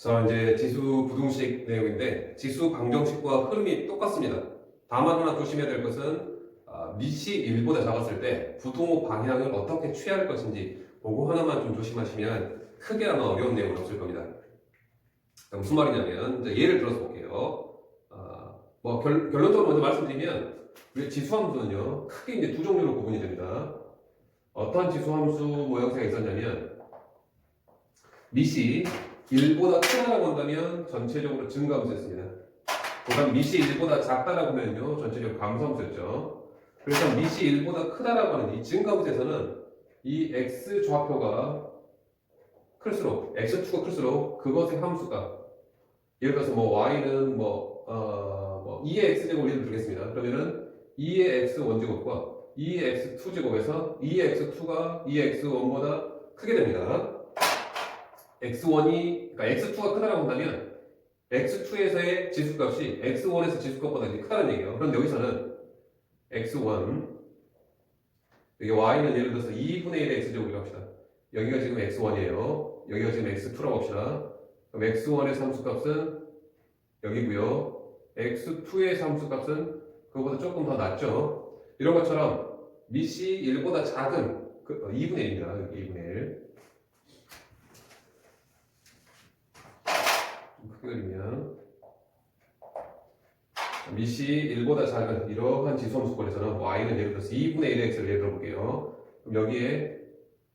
자, 이제 지수 부등식 내용인데 지수 방정식과 흐름이 똑같습니다. 다만 하나 조심해야 될 것은 밑이 1보다 작았을 때 부등호 방향을 어떻게 취할 것인지 그거 하나만 좀 조심하시면 크게 아마 어려운 내용은 없을 겁니다. 무슨 말이냐면 이제 예를 들어서 볼게요. 결론적으로 먼저 말씀드리면 우리 지수함수는요 크게 이제 두 종류로 구분이 됩니다. 어떤 지수함수 모양새가 있었냐면 밑이 1보다 크다라고 한다면 전체적으로 증가함수였습니다. 그다음 밑이 1보다 작다라고 하면요 전체적으로 감소함수였죠. 그래서 밑이 1보다 크다라고 하는 이 증가함수에서는 이 x 좌표가 클수록 x2가 클수록 그것의 함수가 예를 들어서 y는 2의 x제곱을 예를 들겠습니다. 그러면은 2의 x 원제곱과 2의 x 2제곱에서 2의 x2가 2의 x1보다 크게 됩니다. x1이 그러니까 x2가 크다라고 한다면 x2에서의 지수값이 x1에서 지수값보다 이제 크다는 얘기예요. 그런데 여기서는 x1 여기 y는 예를 들어서 2분의 1의 x제곱이라고 합시다. 여기가 지금 x1이에요. 여기가 지금 x2라고 합시다. 그럼 x1의 삼수값은 여기고요. x2의 삼수값은 그거보다 조금 더 낮죠. 이런 것처럼 밑이 1보다 작은 2분의 1입니다. 여기 2분의 1. 크게 그리면 밑이 1보다 작은 이러한 지수함수권에서는 y는 예를 들어서 2분의 1의 x를 예를 들어볼게요. 그럼 여기에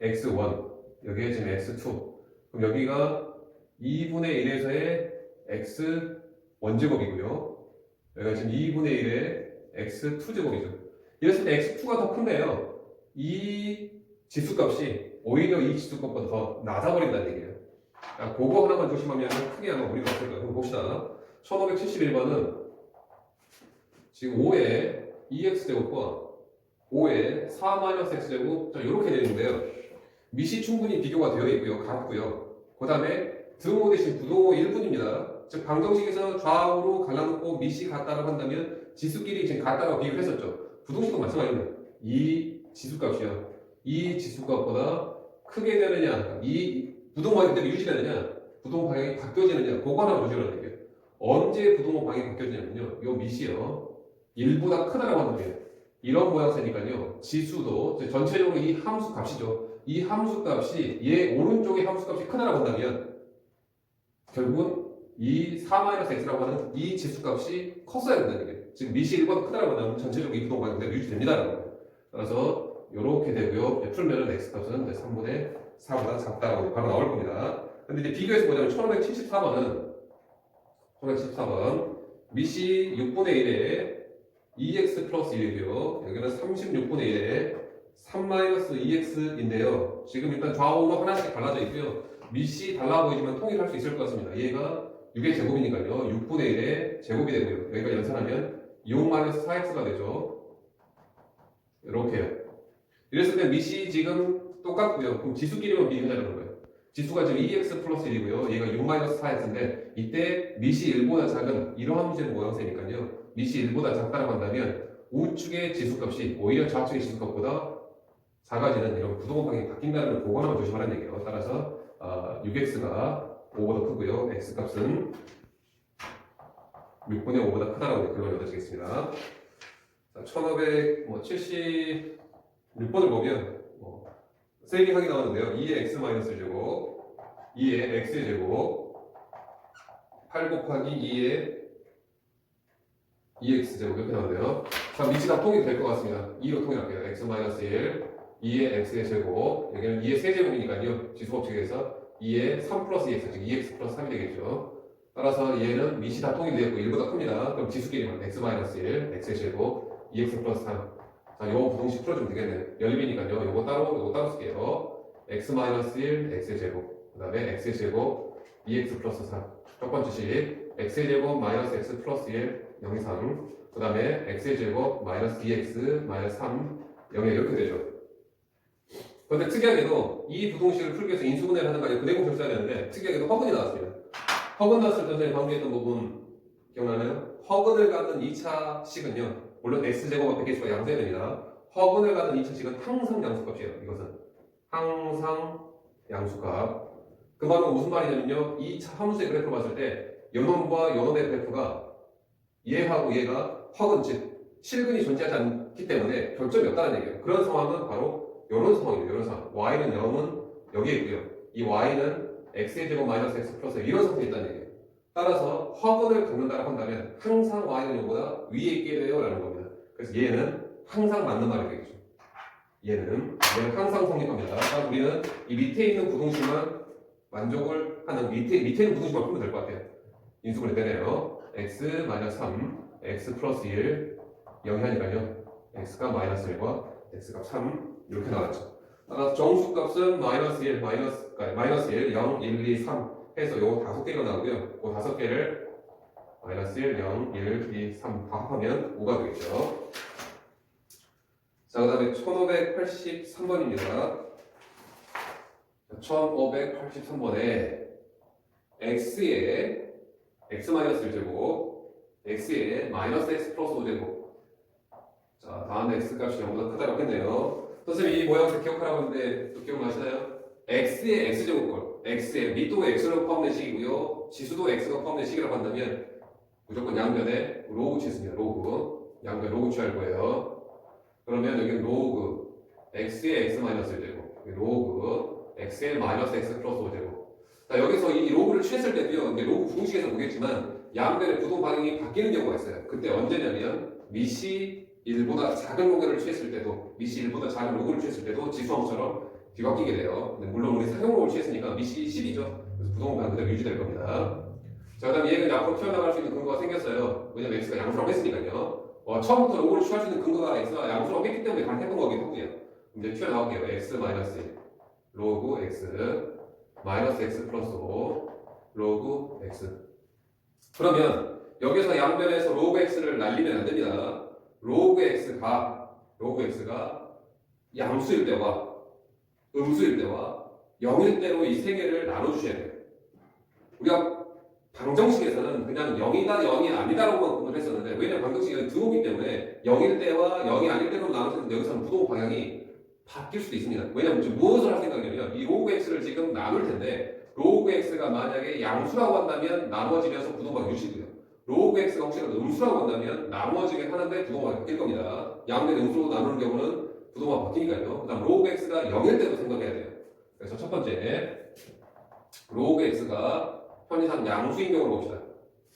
x1 여기에 지금 x2 그럼 여기가 2분의 1에서의 x 원제곱이고요. 여기가 지금 2분의 1의 x2제곱이죠. 이랬을 때 x2가 더 큰데요. 이 지수값이 오히려 이 지수값보다 더 낮아버린다는 얘기예요. 그거 하나만 조심하면 크게 아마 무리가 없을 거예요. 그럼 봅시다. 1571번은 지금 5의 2x제곱과 5의 4-x제곱 이렇게 되는데요. 밑이 충분히 비교가 되어 있고요. 같고요. 그 다음에 등호 대신 부등호 1분입니다. 즉 방정식에서 좌우로 갈라놓고 밑이 같다라고 한다면 지수끼리 지금 같다라고 비교를 했었죠. 부등식도 마찬가지입니다. 이 지수값이요. 이 지수값보다 크게 되느냐, 이 부등호 방향이 그대로 유지되느냐, 부등호 방향이 바뀌어지느냐, 그거 하나 조절하는 거예요. 언제 부등호 방향이 바뀌어지냐면요. 요 밑이요. 1보다 크다라고 하는 거예요. 이런 모양새니까요. 지수도 전체적으로 이 함수 값이죠. 이 함수 값이 얘 오른쪽의 함수 값이 크다라고 한다면 결국은 이 4-x라고 하는 이 지수값이 컸어야 된다는 거예요. 지금 밑이 1보다 크다라고 한다면 전체적으로 이 부등호 방향이 그대로 유지됩니다라는 거예요. 따라서 이렇게 되고요. 풀면은 x값은 3분의 4보다 작다라고 바로 나올 겁니다. 근데 이제 비교해서 보자면 1574번 밑이 6분의 1에 2x 플러스 1이고요. 여기는 36분의 1에 3-2x인데요. 지금 일단 좌우로 하나씩 갈라져 있고요. 밑이 달라 보이지만 통일할 수 있을 것 같습니다. 얘가 6의 제곱이니까요. 6분의 1의 제곱이 되고요. 여기가 연산하면 6-4x가 되죠. 이렇게요. 이랬을 때 밑이 지금 똑같고요. 그럼 지수끼리만 비교하자는 거예요. 지수가 지금 2x 플러스 1이고요. 얘가 6-4x인데 이때 밑이 1보다 작은 이러한 문제의 모양새니까요. 밑이 1보다 작다고 한다면 우측의 지수값이 오히려 좌측의 지수값보다 작아지는 이런 부등호 방향이 바뀐다는 걸 그거 하나만 조심하라는 얘기예요. 따라서 6x가 5보다 크고요. x값은 6분의 5보다 크다라고 결론이 얻어지겠습니다. 1576번을 보면 세 개 항이 나오는데요. 2의 x 마이너스 제곱, 2의 x의 제곱, 8 곱하기 2의 2x 제곱 이렇게 나오는데요. 자, 밑이 다 통일이 될 것 같습니다. 2로 통일할게요. x 마이너스 1, 2의 x의 제곱, 여기는 2의 세제곱이니까요. 지수법칙에서 2의 3 플러스 2x, 즉 2x 플러스 3이 되겠죠. 따라서 얘는 밑이 다 통일되었고 1보다 큽니다. 그럼 지수끼리만 x 마이너스 1, x의 제곱, 2x 플러스 3. 자, 요거 부등식 풀어주면 되겠네요. 연립이니까요. 요거 따로 쓸게요. x-1, x의 제곱. 그 다음에 x의 제곱, 2x 플러스 3. 첫 번째 식. x의 제곱, 마이너스 x 플러스 1, 0이 3. 그 다음에 x의 제곱, 마이너스 2x, 마이너스 3, 0이 이렇게 되죠. 그런데 특이하게도 이 부등식을 풀기 위해서 인수분해를 하는 거 아니에요. 그 내용을 써야 되는데, 특이하게도 허근이 나왔습니다. 허근 나왔을 때 전에 방금 부분 기억나나요? 허근을 갖는 2차 식은요. 물론 x제곱 앞에 개수가 양수해야 됩니다. 허근을 갖는 2차식은 항상 양수값이에요. 이것은 항상 양수값. 그 말은 무슨 말이냐면요. 이 함수의 그래프를 봤을 때 요놈과 요놈의 그래프가 얘하고 얘가 확은 즉 실근이 존재하지 않기 때문에 결점이 없다는 얘기예요. 그런 상황은 바로 이런 상황이에요. 이런 상황. y는 0은 여기에 있고요. 이 y는 x의 제곱 마이너스 x 플러스 이런 상태에 있다는 얘기예요. 따라서 확은을 갖는다고 한다면 항상 y는 0보다 위에 있게 돼요 라는 겁니다. 그래서 얘는 항상 맞는 말이 되겠죠. 얘는 항상 성립합니다. 따라서 우리는 이 밑에 있는 부등식만 만족을 하는 밑에 있는 부등식만 풀면 될 것 같아요. 인수분해 되네요. x 마이너스 3, x 플러스 1, 0이 하니까요. x가 마이너스 1과 x가 3 이렇게 나왔죠. 따라서 정수값은 마이너스 1, 마이너스 1, 0, 1, 2, 3 해서 요 5개가 나오고요. 그 5개를 마이너스 1, 0, 1, 2, 3 다 합하면 5가 되겠죠. 자, 그 다음에 1583번입니다. 1583번에 x에 x-1제곱 x에 마이너스 x 플러스 5제곱 자, 다음에 x값이 0보다 크다고 했네요. 선생님 이 모양을 기억하라고 했는데 또 기억나시나요? x의 x제곱걸 x의 밑도 x로 포함된 식이고요. 지수도 x가 포함된 식이라고 한다면 무조건 양변에 로그 치습니다. 로그 양변 로그 취할 거예요. 그러면 여기는 로그 x의 x-1제곱 로그 x의 마이너스 x 플러스 5제곱 자, 여기서 이 로그를 취했을 때도요. 이제 로그 부등식에서 보겠지만 양변의 부동 반응이 바뀌는 경우가 있어요. 그때 언제냐면 미시 1보다 작은 로그를 취했을 때도 미시 1보다 작은 로그를 취했을 때도 지수함수처럼 뒤바뀌게 돼요. 근데 물론 우리 상용 로그를 취했으니까 미시 10이죠. 그래서 부동 반응 그대로 유지될 겁니다. 자, 그 다음에 얘는 앞으로 튀어나갈 수 있는 근거가 생겼어요. 왜냐면 x가 양수라고 했으니까요. 처음부터 로그를 취할 수 있는 근거가 x가 양수라고 했기 때문에 가능했던 거기도 하고요. 이제 튀어나올게요. x 마이너스 1 로그 x 마이너스 x 플러스 5 로그 x 그러면 여기서 양변에서 로그 x를 날리면 안 됩니다. 로그 x가 양수일 때와 음수일 때와 0일 때로 이 세 개를 나눠주셔야 돼요. 우리가 방정식에서는 그냥 0이다 0이 아니다라고만 구분을 했었는데 왜냐면 방정식은 등호기 때문에 0일 때와 0이 아닐 때로 나눠졌는데 여기서는 부동 방향이 바뀔 수도 있습니다. 왜냐면 지금 무엇을 할 생각이냐면 이 로그 x를 지금 나눌 텐데 로그 x가 만약에 양수라고 한다면 나눠지면서 부동방이 유지고요. 로그 x가 혹시라도 음수라고 한다면 나눠지게 하는데 부동방이 바뀔 겁니다. 양변 음수로 나누는 경우는 부동방이 바뀌니까요. 그 다음 로그 x가 0일 때도 생각해야 돼요. 그래서 첫 번째 로그 x가 편의상 양수인 경우를 봅시다.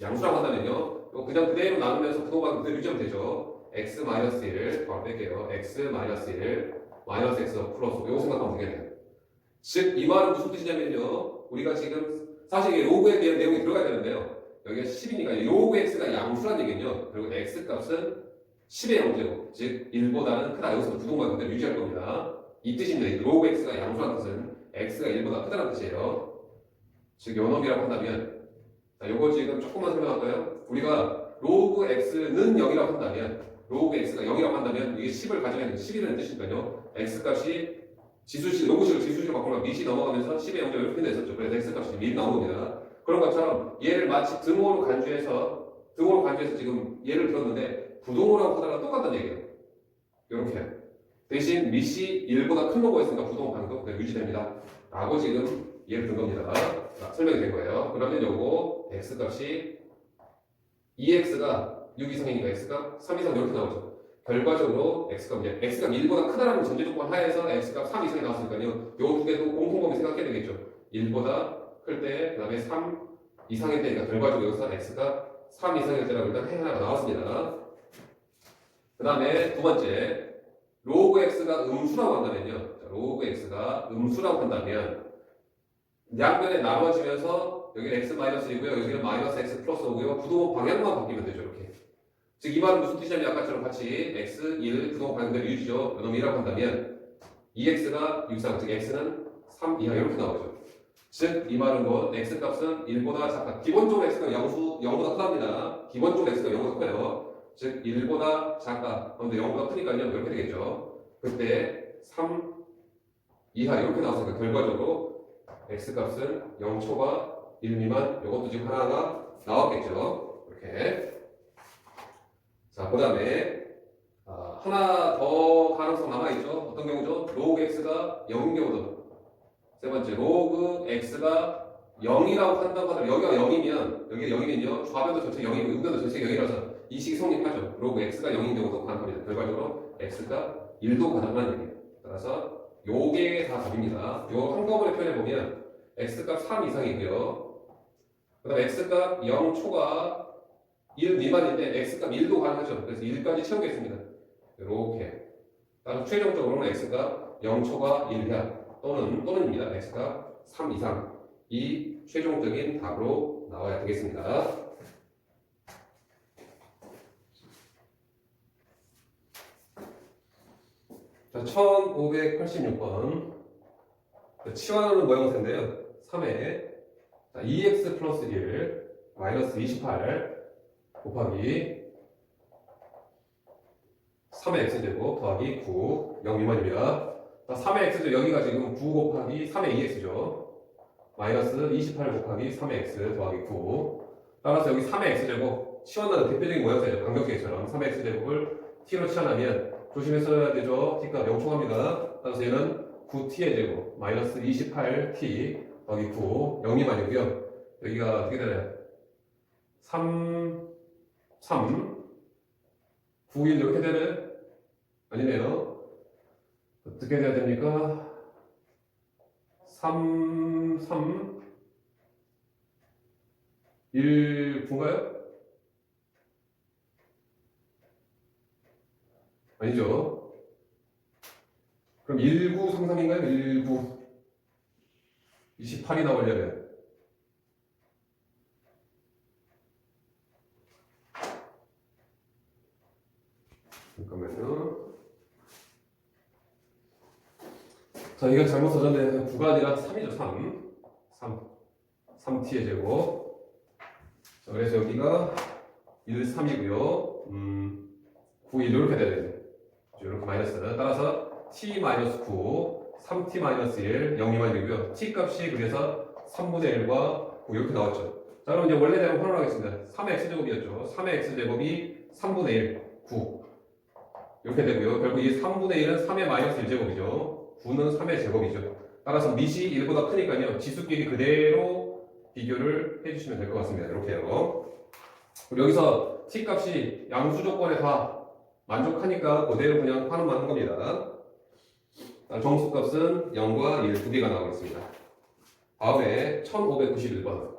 양수라고 한다면요. 그냥 그대로 나누면서 부동방이 그대로 유지하면 되죠. x-1 바로 뺄게요. x-1 마이너스 x 플러스 이거 생각하면 되겠네요. 즉 이 말은 무슨 뜻이냐면요. 우리가 지금 사실 이게 로그에 대한 내용이 들어가야 되는데요. 여기가 10이니까 로그 x가 양수란 얘기는요. 그리고 x 값은 10의 0제곱 즉 1보다는 크다. 여기서 부동반 그대로 유지할 겁니다. 이 뜻입니다. 로그 x가 양수란 뜻은 x가 1보다 크다는 뜻이에요. 즉 요놈이라고 한다면 자, 요거 지금 조금만 설명할까요? 우리가 로그 x는 0이라고 한다면 로그 x가 0이라고 한다면 이게 10을 가져야 되는 10이라는 뜻이니까요. x 값이 지수식, 로그식을 지수식으로 바꾸면 밑이 넘어가면서 10의 0점 이렇게 됐었죠. 그래서 x 값이 미리 나온 겁니다. 그런 것처럼 얘를 마치 등호로 간주해서 지금 얘를 들었는데 부동호라고 하다가 똑같다는 얘기예요. 이렇게 대신 밑이 1보다 큰 로그였으니까 부동호 방도 그냥 유지됩니다. 라고 지금 예를 든 겁니다. 자, 설명이 된 거예요. 그러면 요거 x 값이 2x가 6 이상이니까 x가 3 이상 이렇게 나오죠. 결과적으로 x값 이제 x가 1보다 크다라는 전제 조건 하에서 x값 3 이상이 나왔으니까요. 요 두 개도 공통범위 생각해야 되겠죠. 1보다 클 때, 그 다음에 3 이상일 때니까 결과적으로 여기서 x가 3 이상일 때라고 일단 해 하나가 나왔습니다. 그 다음에 두 번째, 로그 x가 음수라고 한다면요. 자, 로그 x가 음수라고 한다면 양변에 나눠지면서 여기는 x-1이고요. 여기는 마이너스 x 플러스 5고요. 부동호 방향만 바뀌면 되죠. 이렇게. 즉 이 말은 무슨 뜻이냐면 아까처럼 같이 x, 1 부동호 방향대로 유지죠. 요놈이라고 한다면 2x가 6 이상, 즉 x는 3 이하 이렇게 나오죠. 즉 이 말은 뭐 x 값은 1보다 작다. 기본적으로 x가 0보다 크답니다. 기본적으로 x가 0보다 커요. 즉 1보다 작다. 그런데 0보다 크니까요. 이렇게 되겠죠. 그때 3 이하 이렇게 나왔으니까 결과적으로 x 값은 0초과 1 미만 이것도 지금 하나가 나왔겠죠. 이렇게. 자, 그 다음에 하나 더 가능성 남아있죠. 어떤 경우죠? 로그 x가 0인 경우도 세 번째, 로그 x가 0이라고 한다고 하더라도 여기가 0이면 여기가 0이면요 좌변도 전체 0이고 우변도 전체 0이라서 이 식이 성립하죠. 로그 x가 0인 경우도 가능합니다. 결과적으로 x가 1도 가능한 얘기예요. 따라서 요게 다 답입니다. 요 한꺼번에 표현해보면 x값 3 이상이고요. 그 다음에 x값 0 초과 1 미만인데 x값 1도 가능하죠. 그래서 1까지 채우겠습니다. 이렇게. 따라서 최종적으로는 x값 0 초과 1 이하 또는입니다. x값 3 이상 이 최종적인 답으로 나와야 되겠습니다. 자, 1586번 치환하는 모양새인데요. 3에 2x 플러스 1 마이너스 28 곱하기 3의 x제곱 더하기 9 0 미만입니다. 3의 x제곱 여기가 지금 9 곱하기 3의 2x죠. 마이너스 28 곱하기 3의 x 더하기 9 따라서 여기 3의 x제곱 치환하는 대표적인 모양새죠. 강경계처럼 3의 x제곱을 t로 치환하면 조심해서 되죠. t가 0초갑니다. 따라서 얘는 9t의 제곱 마이너스 28t 더하기 9 0 미만이고요. 여기가 어떻게 되나요? 3 9 1 이렇게 되나요? 아니네요. 어떻게 돼야 됩니까? 3 1 9인가요? 아니죠. 그럼 1933인가요? 19 28이 나오려면 잠깐만요. 자, 이거 잘못 써졌네. 9가 아니라 3이죠. 3t의 제곱. 자, 그래서 여기가 1, 3이고요. 9, 1 이렇게 돼야 되죠. 이렇게 마이너스. 따라서 t-9, 3t-1, 0 미만이고요. t 값이 그래서 3분의 1과 9 이렇게 나왔죠. 자, 그럼 이제 원래대로 활용하겠습니다. 3의 x제곱이었죠. 3의 x제곱이 3분의 1, 9 이렇게 되고요. 결국 이 3분의 1은 3의 마이너스 1제곱이죠. 9는 3의 제곱이죠. 따라서 밑이 1보다 크니까요. 지수끼리 그대로 비교를 해주시면 될 것 같습니다. 이렇게요. 그리고 여기서 t 값이 양수 조건에 다 만족하니까 그대로 그냥 환원만 한 겁니다. 정수 값은 0과 1 두 개가 나오겠습니다. 다음에 1591번.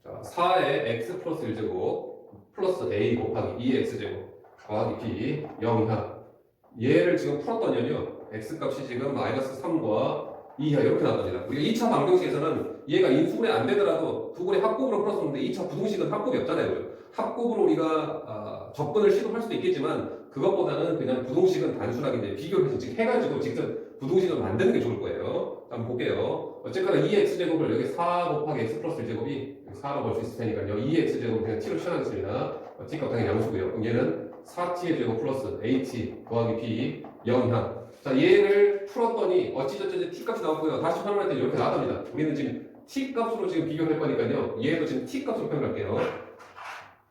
자, 4의 x 플러스 1제곱 플러스 a 곱하기 2x제곱 더하기 b 0 이하. 얘를 지금 풀었더니요. x 값이 지금 마이너스 3과 2 이하 이렇게 나옵니다. 우리가 2차 방정식에서는 얘가 인수분해 안 되더라도 두 분의 합곱으로 풀었었는데 2차 부등식은 합곱이 없잖아요. 합곱으로 우리가 접근을 시도할 수도 있겠지만 그것보다는 그냥 부등식은 단순하게 이제 비교를 해서 해가지고 직접 부등식을 만드는 게 좋을 거예요. 자, 한번 볼게요. 어쨌거나 2x제곱을 여기 4 곱하기 x 플러스 1제곱이 4라고 볼 수 있을 테니까요. 2x제곱 그냥 t로 치환하겠습니다. t값 당연히 양수고요. 그럼 얘는 4t의 제곱 플러스 at 더하기 b 0 이하. 자, 얘를 풀었더니 어찌저찌 t값이 나왔고요. 다시 환원할 때 이렇게 나왔답니다. 우리는 지금 t값으로 지금 비교할 거니까요. 얘도 지금 t값으로 표현할게요.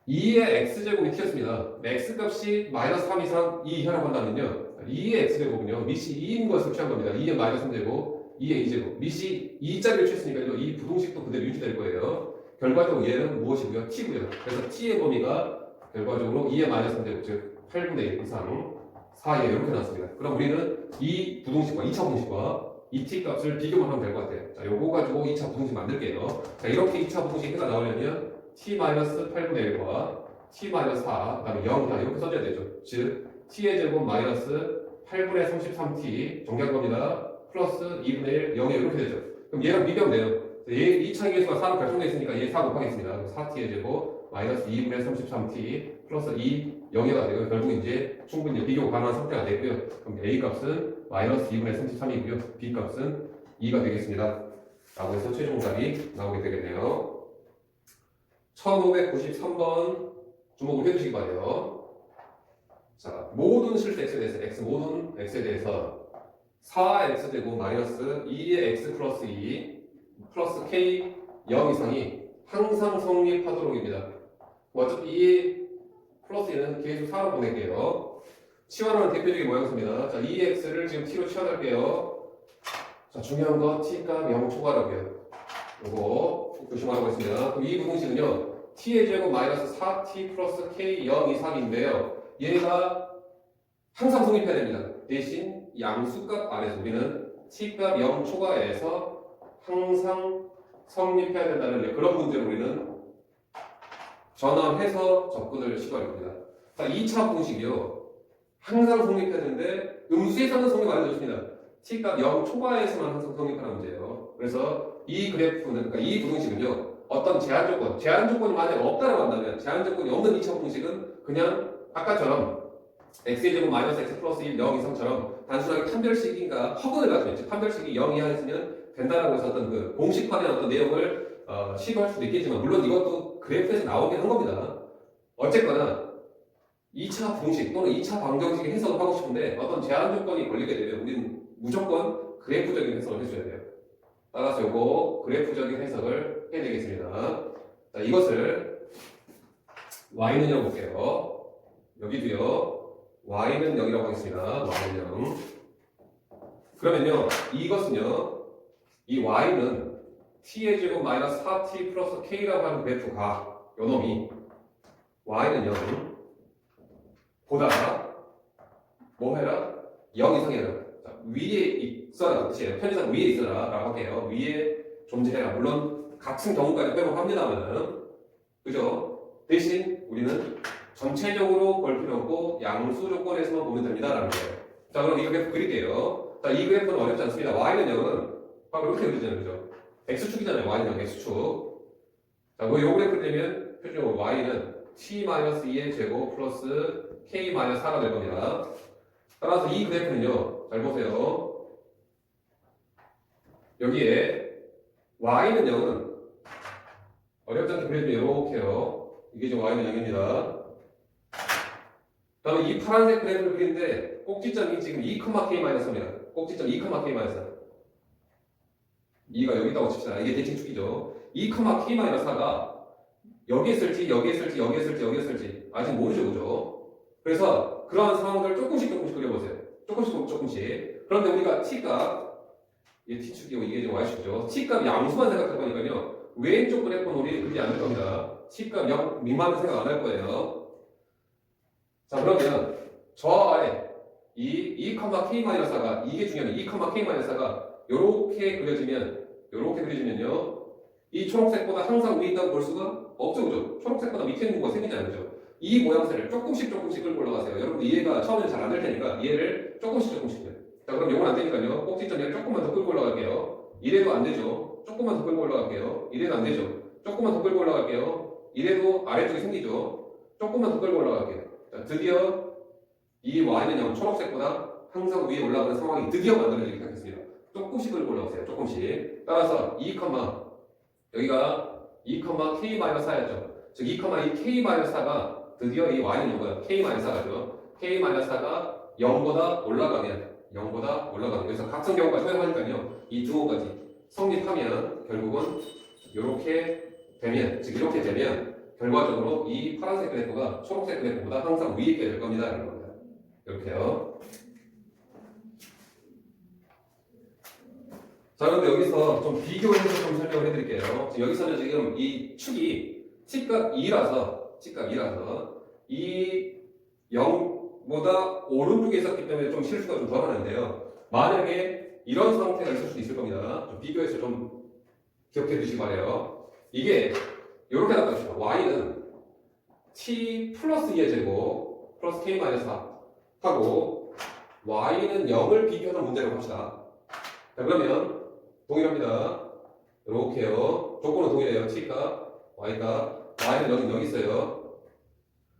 2의 x제곱이 t였습니다. x값이 마이너스 3 이상 2 이하라고 한다면요. 2의 x제곱은요. 밑이 2인 것을 취한 겁니다. 2의 마이너스 3제곱, 2의 2제곱. 밑이 2짜리를 취했으니까요. 이 부등식도 그대로 유지될 거예요. 결과적으로 얘는 무엇이고요? t고요. 그래서 t의 범위가 결과적으로 2의 마이너스 3제곱, 즉 8분의 1 이상 4에 이렇게 나왔습니다. 그럼 우리는 이 부등식과 2차 부등식과 이 t 값을 비교만 하면 될 것 같아요. 자, 요거 가지고 2차 부등식 만들게요. 자, 이렇게 2차 부등식 해가 나오려면 t-8분의 1과 t-4, 그 다음에 0 이렇게 써줘야 되죠. 즉, t의 제곱 마이너스 8분의 33t 정리한 겁니다. 플러스 2분의 1, 0이 이렇게 되죠. 그럼 얘랑 비교하면 돼요. 얘 2차 계수가 4로 결정되어 있으니까 얘 4 곱하겠습니다. 4t의 제곱 마이너스 2분의 33t 플러스 2, 0이가 되고 결국 이제 충분히 비교 가능한 상태가 되고요. 그럼 a 값은 마이너스 2분의 33이고요. b 값은 2가 되겠습니다. 라고 해서 최종 답이 나오게 되겠네요. 1593번 주목을 해주시기 바래요. 자, 모든 실수 x에 대해서 x 모든 x에 대해서 4x제곱 마이너스 2의 x 플러스 2 플러스 k 0 이상이 항상 성립하도록입니다. 어차피 2 플러스 2는 계수 4로 보낼게요. 치환하는 대표적인 모양새입니다. 자, 2x를 지금 t로 치환할게요. 자, 자, 중요한 거 t값 0 초과라고요. 요거 조심하라고 했습니다. 그럼 이 부등식은요, t의 제곱 마이너스 4t 플러스 k 0 이상인데요. 얘가 항상 성립해야 됩니다. 대신 양수값 안에서 우리는 t값 0 초과에서 항상 성립해야 된다는 그런 문제를 우리는 전환해서 접근을 시도할 겁니다. 자, 2차 공식이요. 항상 성립해야 되는데 음수에서는 성립 안 해줬습니다. t값 0 초과에서만 항상 성립하는 문제예요. 그래서 이 그래프는, 그러니까 이 부등식은요, 어떤 제한 조건이 만약에 없다고 한다면, 제한 조건이 없는 2차 공식은 그냥 아까처럼 x의 제곱 마이너스 x 플러스 1 0 이상처럼 단순하게 판별식인가 허근을 가지고 있지, 판별식이 0 이하 있으면 된다라고 해서 어떤 그 공식화된 어떤 내용을 시도할 수도 있겠지만, 물론 이것도 그래프에서 나오긴 한 겁니다. 어쨌거나 2차 공식 또는 2차 방정식의 해석을 하고 싶은데 어떤 제한 조건이 걸리게 되면 우리는 무조건 그래프적인 해석을 해줘야 돼요. 따라서 요거 그래프적인 해석을 해야 되겠습니다. 자, 이것을 y는 0 볼게요. 여기도요, y는 0이라고 하겠습니다. y는 0. 그러면요, 이것은요, 이 y는 t의 제곱 마이너스 4t 플러스 k라고 하는 그래프가 요놈이 y는 0 보다 뭐 해라? 0 이상해라. 자, 위에 있어라. 그치? 편의상 위에 있어라 라고 할게요. 위에 존재해라. 물론 같은 경우까지 빼고합니다만은, 그죠? 대신 우리는 전체적으로 볼 필요 없고 양수 조건에서만 보면 됩니다 라는 거예요. 자, 그럼 이 그래프 그릴게요. 자, 이 그래프는 어렵지 않습니다. y는 0은 바로 이렇게 그리잖아요. 그죠? x축이잖아요. y는 0, x축. 자, 뭐 요 그래프를 내면 표준적으로 y는 t-2의 제곱 플러스 k-4가 될 겁니다. 따라서 이 그래프는요, 잘 보세요. 여기에 y는 0은 어렵지 않게 그려주면 이렇게요. 이게 지금 y는 0입니다. 그다음에 이 파란색 그래프를 그리는데 꼭지점이 지금 2,k-4입니다. 꼭지점 2,k-4. 2가 여기 있다고 칩시다. 이게 대칭축이죠. 2,k-4가 여기에 쓸지, 여기에 쓸지, 여기에 쓸지, 여기에 쓸지 아직 모르죠, 그죠? 그래서 그러한 상황들을 조금씩 그려보세요. 조금씩. 그런데 우리가 t값, 이게 t축이고 이게 지금 y축이죠. t값 양수만 생각해보니까요, 왼쪽 그래프는 우리 그게 안 될 겁니다. t값 0 미만은 생각 안 할 거예요. 자, 그러면 저 아래 이 2,k-4가 이게 중요합니다. 2,k-4가 요렇게 그려지면요, 이 초록색보다 항상 위에 있다고 볼 수가 없죠, 그죠? 초록색보다 밑에 있는 거 생기지 않죠? 이 모양새를 조금씩 끌고 올라가세요. 여러분들 이해가 처음에는 잘 안 될 테니까 이해를 조금씩 해요. 자, 그럼 요건 안 되니까요. 꼭지점 얘를 조금만 더 끌고 올라갈게요. 이래도 안 되죠. 조금만 더 끌고 올라갈게요. 이래도 안 되죠. 조금만 더 끌고 올라갈게요. 이래도 아래쪽에 생기죠. 조금만 더 끌고 올라갈게요. 자, 드디어 이 y는 0, 초록색보다 항상 위에 올라가는 상황이 드디어 만들어지기 시작했습니다. 조금씩 끌고 올라오세요. 조금씩. 따라서 2, 여기가 2,k-4였죠. 즉 2,k-4가 드디어 이 y는 0보다 k-4가죠. k-4가 0보다 올라가면 그래서 같은 경우가 사용하니까요. 이 두 가지 성립하면 결국은 이렇게 되면 결과적으로 이 파란색 그래프가 초록색 그래프보다 항상 위에 있게 될 겁니다. 이런 겁니다. 이렇게요. 자, 그런데 여기서 좀 비교해서 좀 설명을 해드릴게요. 여기서는 지금 이 축이 t값 2라서 이 0보다 오른쪽에 있었기 때문에 좀 실수가 좀 덜 하는데요. 만약에 이런 상태가 있을 수도 있을 겁니다. 좀 비교해서 좀 기억해 두시기 바래요. 이게 이렇게 나타납니다. y는 t 플러스 2의 제곱 플러스 k-4 하고 y는 0을 비교하는 문제라고 합시다. 자, 그러면 동일합니다. 이렇게요. 조건은 동일해요. t값, y값. y는 여기 있어요.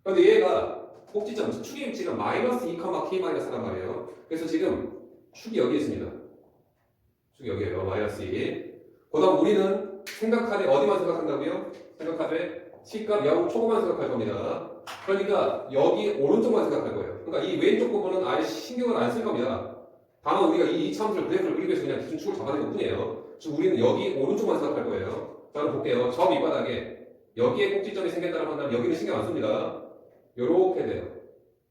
그런데 얘가 꼭지점, 축의 위치가 마이너스 2,k-4란 말이에요. 그래서 지금 축이 여기 있습니다. 축이 여기에요. 마이너스 2. 그 다음 우리는 생각하되 어디만 생각한다고요? 생각하되 t값 0 초고만 생각할 겁니다. 그러니까 여기 오른쪽만 생각할 거예요. 그러니까 이 왼쪽 부분은 아예 신경을 안 쓸 겁니다. 다만 우리가 이 이차함수를 그래프를 그리기 위해서 그냥 기준축을 잡아낸 것 뿐이에요. 즉 우리는 여기 오른쪽만 생각할 거예요. 자, 그럼 볼게요. 저 밑바닥에 여기에 꼭지점이 생겼다고 한다면 여기는 신경 안 씁니다. 요렇게 돼요.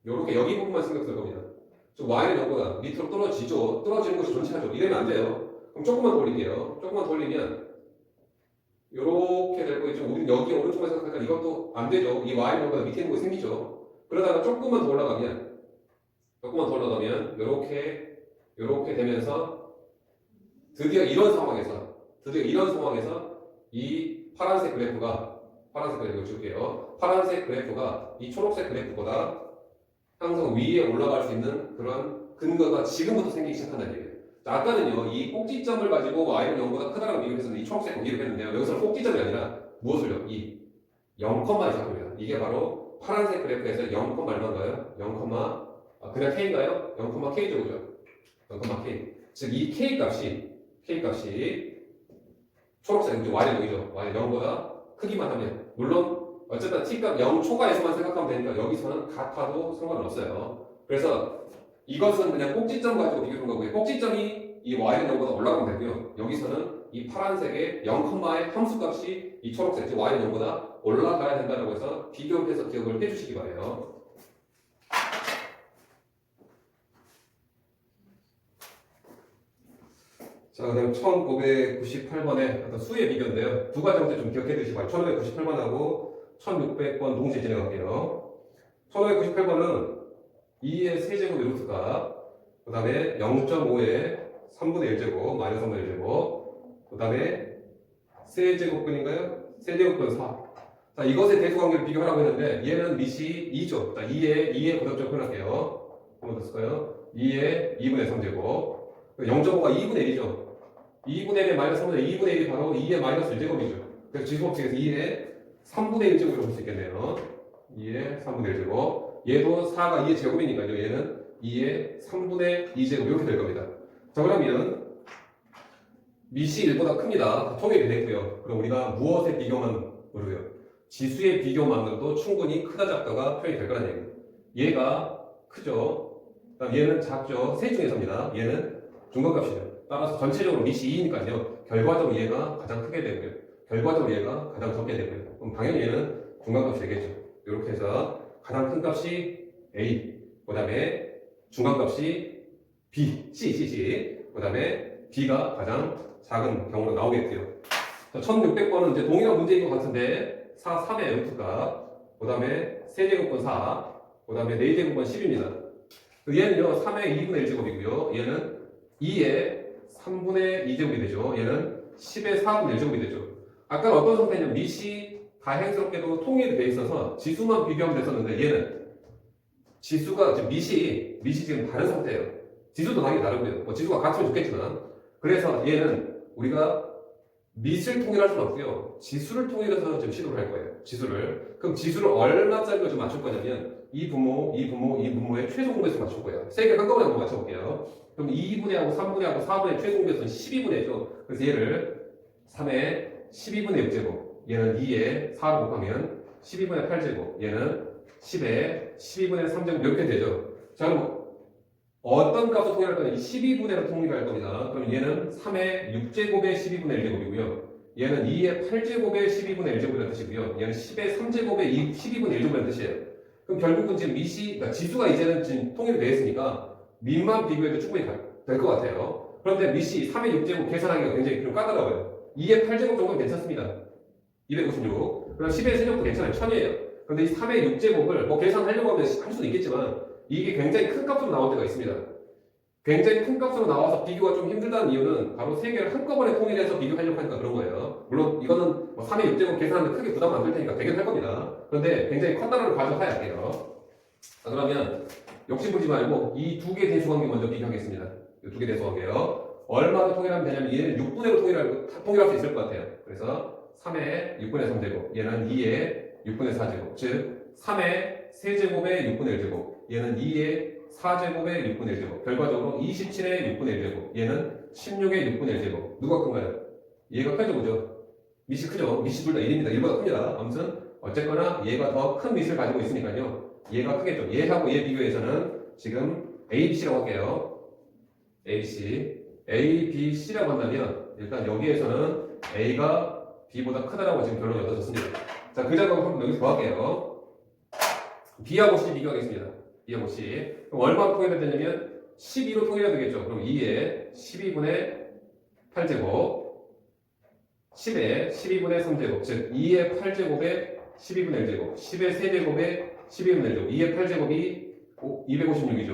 요렇게 여기 부분만 신경 쓸 겁니다. 즉 y는 0보다 밑으로 떨어지죠. 떨어지는 것이 전체하죠. 이러면 안 돼요. 그럼 조금만 더 올릴게요. 조금만 더 올리면 요렇게 될 거겠죠. 우리는 여기 오른쪽만 생각하니까 이것도 안 되죠. 이 y 정보다 밑에 있는 거 생기죠. 그러다가 조금만 더 올라가면 요렇게 되면서 드디어 이런 상황에서 이 파란색 그래프가 찍을게요. 파란색 그래프가 이 초록색 그래프보다 항상 위에 올라갈 수 있는 그런 근거가 지금부터 생기기 시작한다는 얘기예요. 자, 아까는요, 이 꼭지점을 가지고 y는 0보다 크다라고 비교해서 이 초록색 공개를 했는데요. 여기서는 꼭지점이 아니라 무엇을요? 이 0컴마를 시작합니다. 이게 바로 파란색 그래프에서 0, 얼마인가요? 0, 그냥 k인가요? 0,k죠, 그죠? 0,k. 즉, 이 k 값이 초록색, 이제 y는 0이죠. y는 0보다 크기만 하면, 물론, 어쨌든 t값 0 초과에서만 생각하면 되니까 여기서는 같아도 상관은 없어요. 그래서 이것은 그냥 꼭지점 가지고 비교한 거고요. 꼭지점이 이 y는 0보다 올라가면 되고요. 여기서는 이 파란색의 0,의 함수값이 이 초록색, 즉 y는 0보다 올라가야 된다고 해서 비교해서 기억을 해주시기 바래요. 자, 그다음 1598번의 어떤 수의 비교인데요. 두 가지 문제 좀 기억해 두시기 바랍니다. 1598번하고 1600번 동시에 진행할게요. 1598번은 2의 세제곱 루트값, 그 다음에 0.5의 3분의 1제곱, 마이너스 3분의 1제곱, 그 다음에 세제곱근인가요? 세제곱근 4. 자, 이것의 대수관계를 비교하라고 했는데, 얘는 밑이 2죠. 자, 2의 고정점 표현할게요. 한번 더 쓸까요? 2의 2분의 3제곱. 0.5가 2분의 1이죠. 2분의 1의 마이너스 3분의 1, 2분의 1이 바로 2의 마이너스 1제곱이죠. 그래서 지수법칙에서 2의 3분의 1제곱이라고 볼 수 있겠네요. 2의 3분의 1제곱. 얘도 4가 2의 제곱이니까요. 얘는 2의 3분의 2제곱 이렇게 될 겁니다. 자, 그러면 밑이 1보다 큽니다. 통일이 됐고요. 그럼 우리가 무엇의 비교만 모르고요. 지수의 비교만으로도 충분히 크다 작다가 표현이 될 거라는 얘기예요. 얘가 크죠. 그다음 얘는 작죠. 셋 중에서입니다. 얘는 중간값이죠. 따라서 전체적으로 밑이 2니까요. 결과적으로 얘가 가장 크게 되고요. 결과적으로 얘가 가장 적게 되고요. 그럼 당연히 얘는 중간값이 되겠죠. 이렇게 해서 가장 큰 값이 A, 그 다음에 중간값이 B, C. 그 다음에 B가 가장 작은 경우로 나오겠고요. 1600번은 이제 동일한 문제인 것 같은데 4, 3의 루트값, 그 다음에 세제곱분 4, 그 다음에 4제곱분 10입니다. 얘는요 3의 2분의 1제곱이고요. 얘는 2의 3분의 2제곱이 되죠. 얘는 10의 4분의 1제곱이 되죠. 아까는 어떤 상태냐면 밑이 다행스럽게도 통일이 돼 있어서 지수만 비교하면 됐었는데 얘는 지수가 지금 밑이 지금 다른 상태예요. 지수도 당연히 다르고요. 뭐 지수가 같으면 좋겠지만 그래서 얘는 우리가 밑을 통일할 수는 없고요. 지수를 통일해서 지금 시도를 할 거예요. 지수를. 그럼 지수를 얼마짜리로 좀 맞출 거냐면 이 분모의 최소 공배수 맞출 거예요. 세 개 한꺼번에 한번 맞춰볼게요. 그럼 2분의 하고 3분의 하고 4분의 최소 공배수는 12분의죠. 그래서 얘를 3의 12분의 6제곱, 얘는 2에 4로 곱하면 12분의 8제곱, 얘는 10에 12분의 3제곱 이렇게 되죠. 자, 그럼 어떤 값을 통일할 거냐? 12분의로 통일할 겁니다. 그럼 얘는 3의 6제곱의 12분의 1제곱이고요. 얘는 2의 8제곱의 12분의 1제곱이라는 뜻이고요. 얘는 10의 3제곱의 12분의 1제곱이라는 뜻이에요. 그럼 결국은 지금 그러니까 지수가 이제는 지금 통일이 되어 있으니까 밑만 비교해도 충분히 될 것 같아요. 그런데 밑이 3의 6제곱 계산하기가 굉장히 좀 까다로워요. 2의 8제곱 정도는 괜찮습니다. 256. 그럼 10의 세제곱도 괜찮아요. 1000이에요. 그런데 이 3의 6제곱을 뭐 계산하려고 하면 할 수도 있겠지만 이게 굉장히 큰 값으로 나올 때가 있습니다. 굉장히 큰 값으로 나와서 비교가 좀 힘들다는 이유는 바로 세 개를 한꺼번에 통일해서 비교하려고 하니까 그런 거예요. 물론 이거는 뭐 3의 6제곱 계산하는데 크게 부담 안 될 테니까 되긴 할 겁니다. 그런데 굉장히 컸다는 가져가야 할게요. 자, 그러면 욕심부리지 말고 이 두 개 대수관계 먼저 비교하겠습니다. 이 두 개 대수관계요. 얼마로 통일하면 되냐면 얘는 6분의로 통일할 수 있을 것 같아요. 그래서 3의 6분의 3제곱, 얘는 2의 6분의 4제곱, 즉 3의 세제곱의 6분의 1제곱, 얘는 2의 4제곱의 6분의 1제곱, 결과적으로 27의 6분의 1제곱, 얘는 16의 6분의 1제곱. 누가 큰가요? 얘가 크죠, 그죠? 밑이 크죠? 밑이 둘 다 1입니다. 1보다 큽니다. 아무튼 어쨌거나 얘가 더 큰 밑을 가지고 있으니까요. 얘가 크겠죠. 얘하고 얘 비교해서는 지금 A, B, C라고 할게요. A, B, C. A, B, C라고 한다면 일단 여기에서는 A가 B보다 크다라고 지금 결론이 얻어졌습니다. 자, 그 작업을 한번 여기서 더 할게요. B하고 C 비교하겠습니다. B하고 C. 그럼 얼마로 통일해야 되냐면 12로 통일해야 되겠죠. 그럼 2에 12분의 8제곱 10의 12분의 3제곱 즉 2의 8제곱에 12분의 1제곱 10의 세제곱에 12분의 1제곱 2의 8제곱이 256이죠.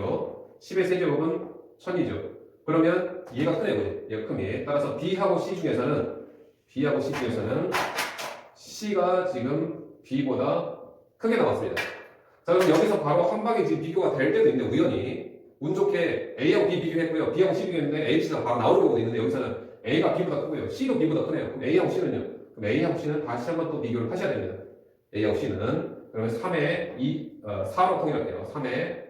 10의 세제곱은 1000이죠. 그러면 얘가 크네요. 얘가 크면 따라서 B하고 C 중에서는 C가 지금 B보다 크게 나왔습니다. 자, 그럼 여기서 바로 한 방에 지금 비교가 될 때도 있는데 우연히 운 좋게 A하고 B 비교했고요. B하고 C 비교했는데 A, C가 바로 나오는 경우도 있는데 여기서는 A가 B보다 크고요. C도 B보다 크네요. 그럼 A하고 C는요? 그럼 A하고 C는 다시 한번 또 비교를 하셔야 됩니다. A하고 C는 그러면 3의 4로 통일할게요. 3의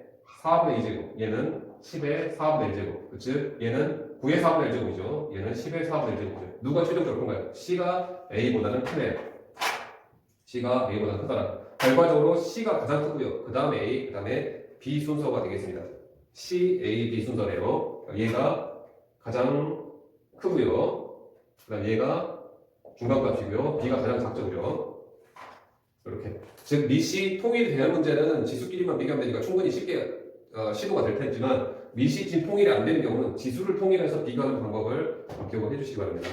4분의 2제곱 얘는 10의 4분의 1제곱 즉 얘는 9의 4분의 1제곱이죠. 얘는 10의 4분의 1제곱이죠. 누가 최종적으로 큰가요? C가 A보다는 크네요. C가 A보다 크더라. 결과적으로 C가 가장 크고요. 그 다음에 A, 그 다음에 B 순서가 되겠습니다. C, A, B 순서래요. 얘가 가장 크고요. 그 다음 얘가 중간값이고요. B가 가장 작죠. 이렇게. 즉, 미시 통일이 되는 문제는 지수끼리만 비교하면 되니까 충분히 쉽게 시도가 될 테지만 미시 지금 통일이 안 되는 경우는 지수를 통일해서 비교하는 방법을 기억을 해주시기 바랍니다.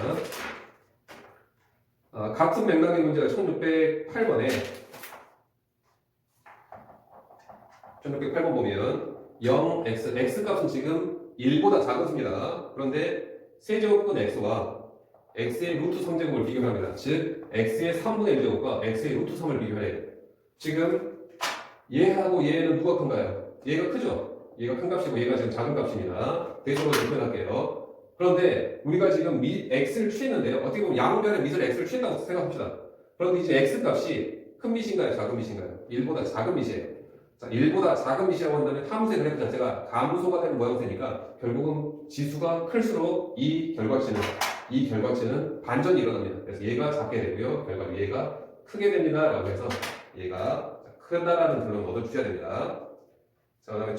같은 맥락의 문제가 1608번에 1608번 보면 0x, x값은 지금 1보다 작습니다. 그런데 세제곱근 x와 x의 루트 3제곱을 비교합니다. 즉 x의 3분의 1제곱과 x의 루트 3을 비교해야 돼요. 지금 얘하고 얘는 누가 큰가요? 얘가 크죠? 얘가 큰 값이고 얘가 지금 작은 값입니다. 대조로 표현할게요. 그런데 우리가 지금 x를 취했는데요. 어떻게 보면 양변의 밑을 x를 취했다고 생각합시다. 그런데 이제 x 값이 큰 밑인가요? 작은 밑인가요? 1보다 작은 밑이에요. 자, 1보다 작은 밑이라고 한다면 탐수의 그래프 자체가 감소가 되는 모양새니까 결국은 지수가 클수록 이 결과치는 반전이 일어납니다. 그래서 얘가 작게 되고요. 결과로 얘가 크게 됩니다. 라고 해서 얘가 크다라는 결론 얻어주셔야 됩니다. 자, 그 다음에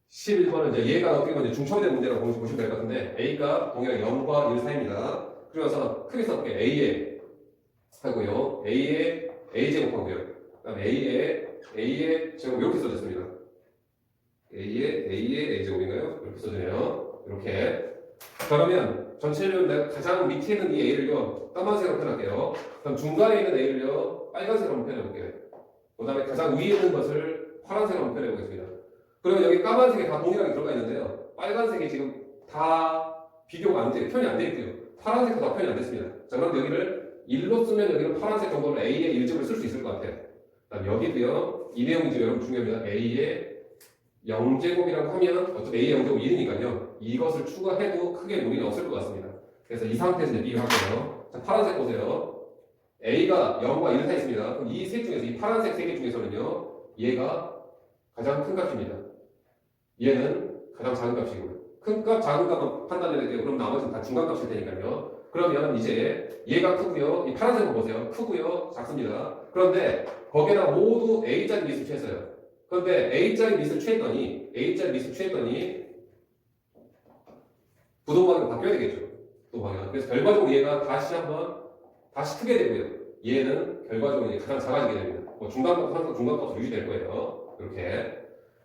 1611번은 이제 얘가 어떻게 보면 중첩된 문제라고 보시면 될 것 같은데 A가 동일하게 0과 1 사이입니다. 그래서 크게 써볼게요. A에 하고요. A에 A제곱하고요. 그 다음에 A에 제곱 이렇게 써졌습니다. A에 A제곱인가요? 이렇게 써지네요. 이렇게. 그러면 전체를 내가 가장 밑에 있는 이 A를요 까만색으로 표현할게요. 그럼 중간에 있는 A를요 빨간색으로 한번 표현해볼게요. 그 다음에 가장 위에 있는 것을 파란색으로 한번 표현해보겠습니다. 그러면 여기 까만색에 다 동일하게 들어가 있는데요. 빨간색이 지금 다 비교가 안 돼요. 표현이 안 돼 있고요. 파란색도 다 표현이 안 됐습니다. 자, 그럼 여기를 1로 쓰면 여기는 파란색 정도로 A의 1제곱을 쓸 수 있을 것 같아요. 그다음 여기도요. 이 내용이 지금 여러분 중요합니다. A의 0제곱이라고 하면 어차피 A의 0제곱 1이니까요. 이것을 추가해도 크게 무리는 없을 것 같습니다. 그래서 이 상태에서 이제 비교할게요. 자, 파란색 보세요. A가 0과 1 사이 있습니다. 그럼 이 셋 중에서 이 파란색 세 개 중에서는요. 얘가 가장 큰 값입니다. 얘는 가장 작은 값이고요. 큰 값, 작은 값만 판단해야 돼요. 그럼 나머지는 다 중간 값일 테니까요. 그러면 이제 얘가 크고요. 이 파란색을 보세요. 크고요. 작습니다. 그런데 거기에다 모두 A짜리 밑을 취했어요. 그런데 A짜리 밑을 취했더니 부동방향이 바뀌어야 되겠죠. 부동방향. 그래서 결과적으로 얘가 다시 크게 되고요. 얘는 결과적으로 이제 가장 작아지게 됩니다. 중간값 항상 중간값으로 유지될 거예요. 이렇게.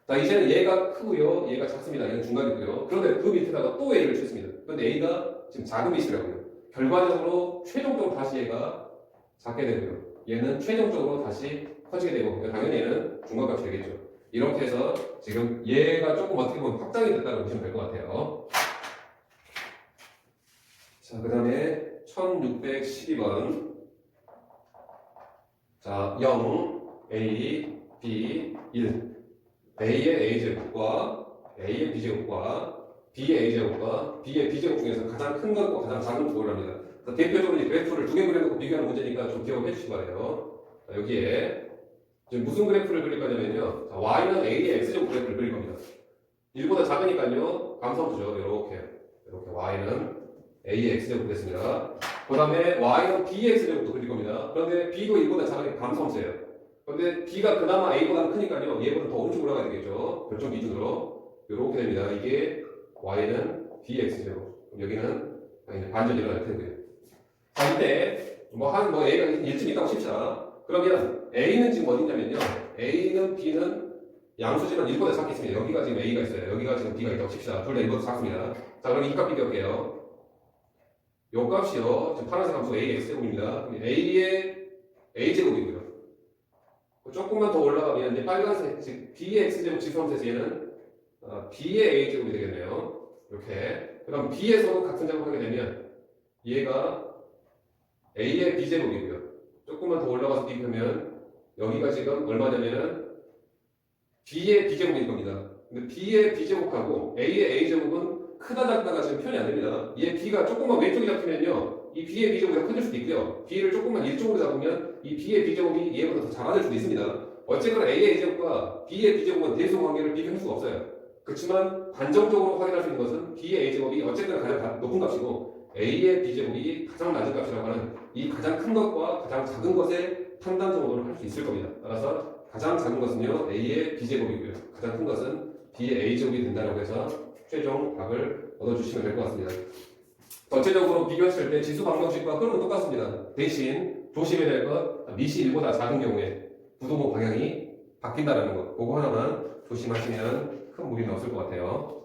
자, 이제는 얘가 크고요. 얘가 작습니다. 얘는 중간이고요. 그런데 그 밑에다가 또 A를 쳤습니다. 그런데 A가 지금 작은 밑이라고요. 결과적으로 최종적으로 다시 얘가 작게 되고요. 얘는 최종적으로 다시 커지게 되고 당연히 얘는 중간값이 되겠죠. 이렇게 해서 지금 얘가 조금 어떻게 보면 확장이 됐다고 보시면 될 것 같아요. 자, 그 다음에 1612번. 자, 0, A, B, 1. A의 A제곱과 A의 B제곱과 B의 A제곱과 B의 B제곱 중에서 가장 큰 것과 가장 작은 걸 구하랍니다. 대표적으로 이 그래프를 두 개 그려놓고 비교하는 문제니까 좀 기억해 주시기 바래요. 자, 여기에 지금 무슨 그래프를 그릴 거냐면요. 자, Y는 A의 X제곱 그래프를 그릴 겁니다. 1보다 작으니까요. 감소하죠. 이렇게 Y는 A의 X제곱 됐습니다. 그 다음에 Y는 B의 X제곱도 그릴 겁니다. 그런데 B도 1보다 작으니까 감소함수예요. 그런데 B가 그나마 A보다는 크니까요. 얘보다 더 오른쪽 올라가야 되겠죠. 결정 기준으로. 이렇게 됩니다. 이게 Y는 B의 X제곱. 여기는 반전 일어날 텐데요. 자, 이때 A가 1쯤 있다고 칩시다. 그러면 A는 지금 어디냐면요. A는 B는 양수지만 1보다 작겠습니다. 여기가 지금 A가 있어요. 여기가 지금 B가 있다고 칩시다. 둘 다 1보다 작습니다. 자, 그럼 이 값 비교할게요. 요 값이요. 지금 파란색 함수 A X제곱입니다. A의 A제곱이고요. 조금만 더 올라가면 이제 빨간색, 즉 B의 X제곱 지수함수에서 얘는 B의 A제곱이 되겠네요. 이렇게. 그럼 B에서도 같은 작업을 하게 되면 얘가 A의 B제곱이고요. 조금만 더 올라가서 비교하면 여기가 지금 얼마냐면은 B의 B제곱일 겁니다. 근데 B의 B제곱하고 A의 A제곱은 크다 작다가 지금 표현이 안 됩니다. 얘 B가 조금만 왼쪽이 잡히면요. 이 B의 B제곱이 더 커질 수도 있고요. B를 조금만 이쪽으로 잡으면 이 B의 B제곱이 얘보다 더 작아질 수도 있습니다. 어쨌거나 A의 A제곱과 B의 B제곱은 대소 관계를 비교할 수가 없어요. 그렇지만 단정적으로 확인할 수 있는 것은 B의 A제곱이 어쨌거나 가장 높은 값이고 A의 B제곱이 가장 낮은 값이라고 하는 이 가장 큰 것과 가장 작은 것의 판단 정도를 할 수 있을 겁니다. 따라서 가장 작은 것은요 A의 B제곱이고요. 가장 큰 것은 B의 A제곱이 된다고 해서 최종 답을 얻어주시면 될 것 같습니다. 전체적으로 비교했을 때 지수 방정식과 흐름은 똑같습니다. 대신 조심해야 될 것, 밑이 1보다 작은 경우에 부동호 방향이 바뀐다는 것, 그거 하나만 조심하시면 큰 무리는 없을 것 같아요.